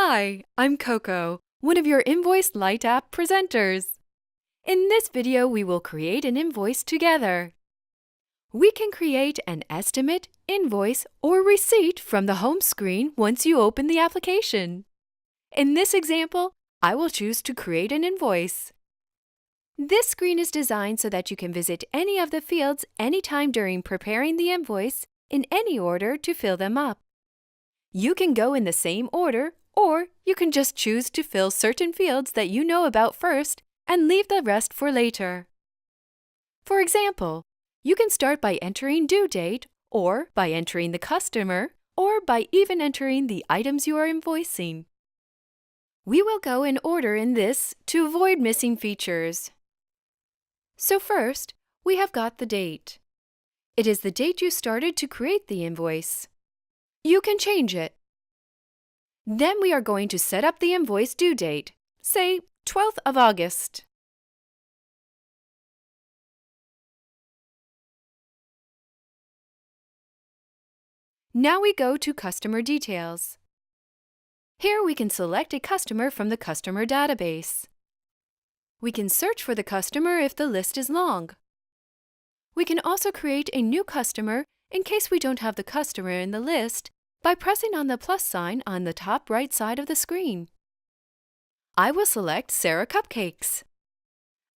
Hi, I'm Coco, one of your Invoice Lite app presenters. In this video, we will create an invoice together. We can create an estimate, invoice, or receipt from the home screen once you open the application. In this example, I will choose to create an invoice. This screen is designed so that you can visit any of the fields anytime during preparing the invoice in any order to fill them up. You can go in the same order, or you can just choose to fill certain fields that you know about first and leave the rest for later. For example, you can start by entering due date, or by entering the customer, or by even entering the items you are invoicing. We will go in order in this to avoid missing features. So first, we have got the date. It is the date you started to create the invoice. You can change it. Then we are going to set up the invoice due date, say 12th of August. Now we go to Customer Details. Here we can select a customer from the customer database. We can search for the customer if the list is long. We can also create a new customer in case we don't have the customer in the list by pressing on the plus sign on the top right side of the screen. I will select Sarah Cupcakes.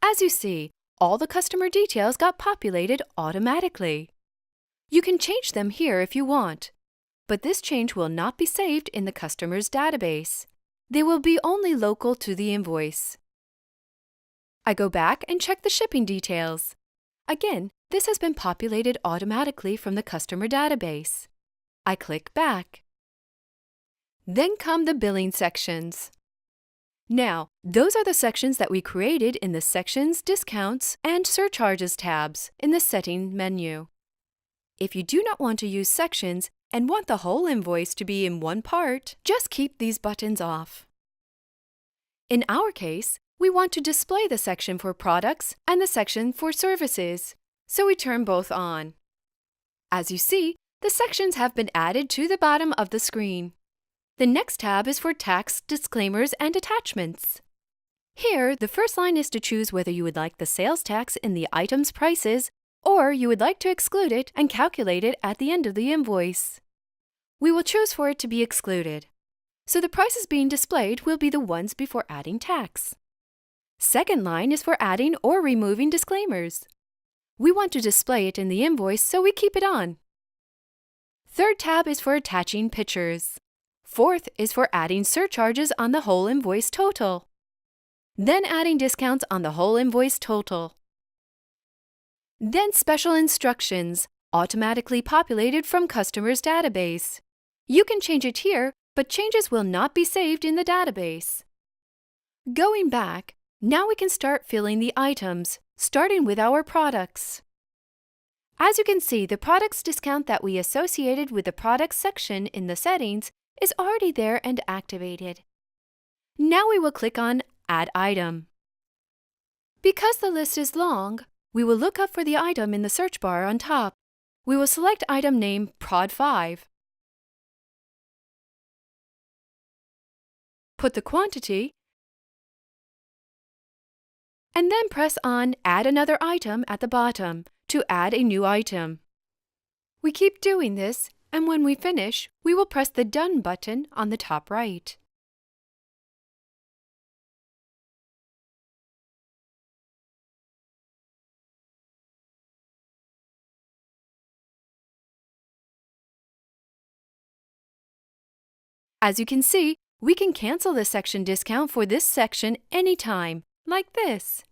As you see, all the customer details got populated automatically. You can change them here if you want, but this change will not be saved in the customer's database. They will be only local to the invoice. I go back and check the shipping details. Again, this has been populated automatically from the customer database. I click back. Then come the billing sections. Now, those are the sections that we created in the Sections, Discounts, and Surcharges tabs in the Settings menu. If you do not want to use sections and want the whole invoice to be in one part, just keep these buttons off. In our case, we want to display the section for products and the section for services, so we turn both on. As you see, the sections have been added to the bottom of the screen. The next tab is for tax disclaimers and attachments. Here, the first line is to choose whether you would like the sales tax in the item's prices or you would like to exclude it and calculate it at the end of the invoice. We will choose for it to be excluded, so the prices being displayed will be the ones before adding tax. Second line is for adding or removing disclaimers. We want to display it in the invoice, so we keep it on. Third tab is for attaching pictures. Fourth is for adding surcharges on the whole invoice total. Then adding discounts on the whole invoice total. Then special instructions, automatically populated from customer's database. You can change it here, but changes will not be saved in the database. Going back, now we can start filling the items, starting with our products. As you can see, the products discount that we associated with the products section in the settings is already there and activated. Now we will click on Add Item. Because the list is long, we will look up for the item in the search bar on top. We will select item name Prod 5. Put the quantity, and then press on Add Another Item at the bottom to add a new item. We keep doing this, and when we finish, we will press the Done button on the top right. As you can see, we can cancel the section discount for this section anytime, like this.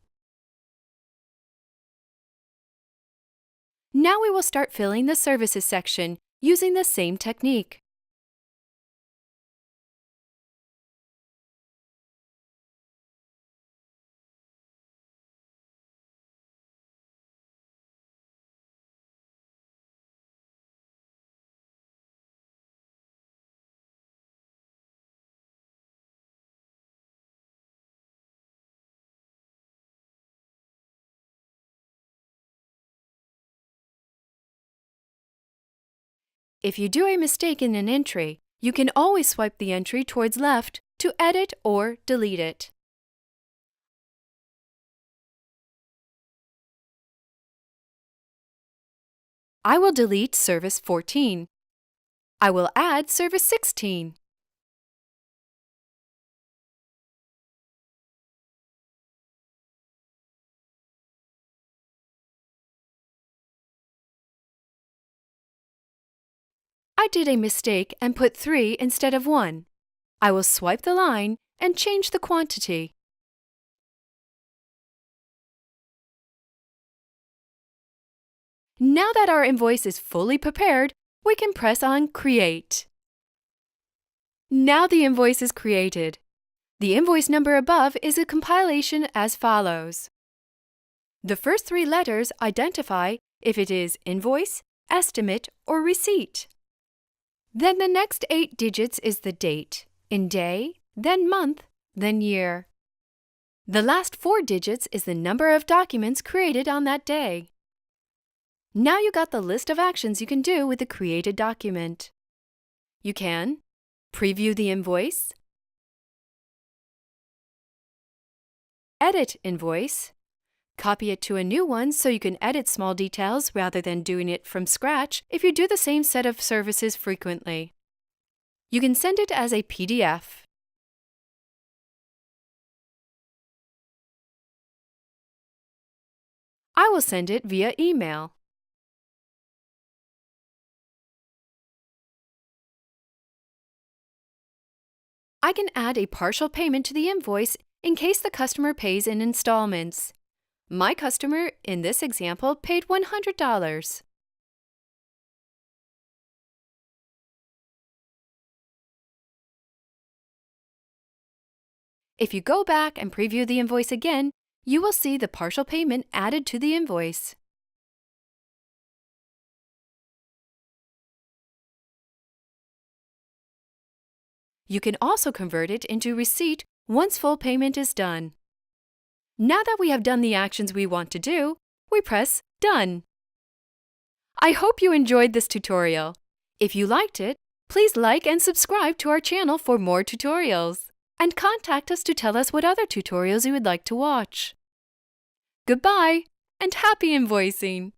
Now we will start filling the services section using the same technique. If you do a mistake in an entry, you can always swipe the entry towards left to edit or delete it. I will delete Service 14. I will add Service 16. I did a mistake and put 3 instead of 1. I will swipe the line and change the quantity. Now that our invoice is fully prepared, we can press on Create. Now the invoice is created. The invoice number above is a compilation as follows. The first 3 letters identify if it is invoice, estimate, or receipt. Then the next 8 digits is the date, in day, then month, then year. The last 4 digits is the number of documents created on that day. Now you got the list of actions you can do with the created document. You can preview the invoice, edit invoice, copy it to a new one so you can edit small details rather than doing it from scratch if you do the same set of services frequently. You can send it as a PDF. I will send it via email. I can add a partial payment to the invoice in case the customer pays in installments. My customer, in this example, paid $100. If you go back and preview the invoice again, you will see the partial payment added to the invoice. You can also convert it into receipt once full payment is done. Now that we have done the actions we want to do, we press Done. I hope you enjoyed this tutorial. If you liked it, please like and subscribe to our channel for more tutorials. And contact us to tell us what other tutorials you would like to watch. Goodbye, and happy invoicing!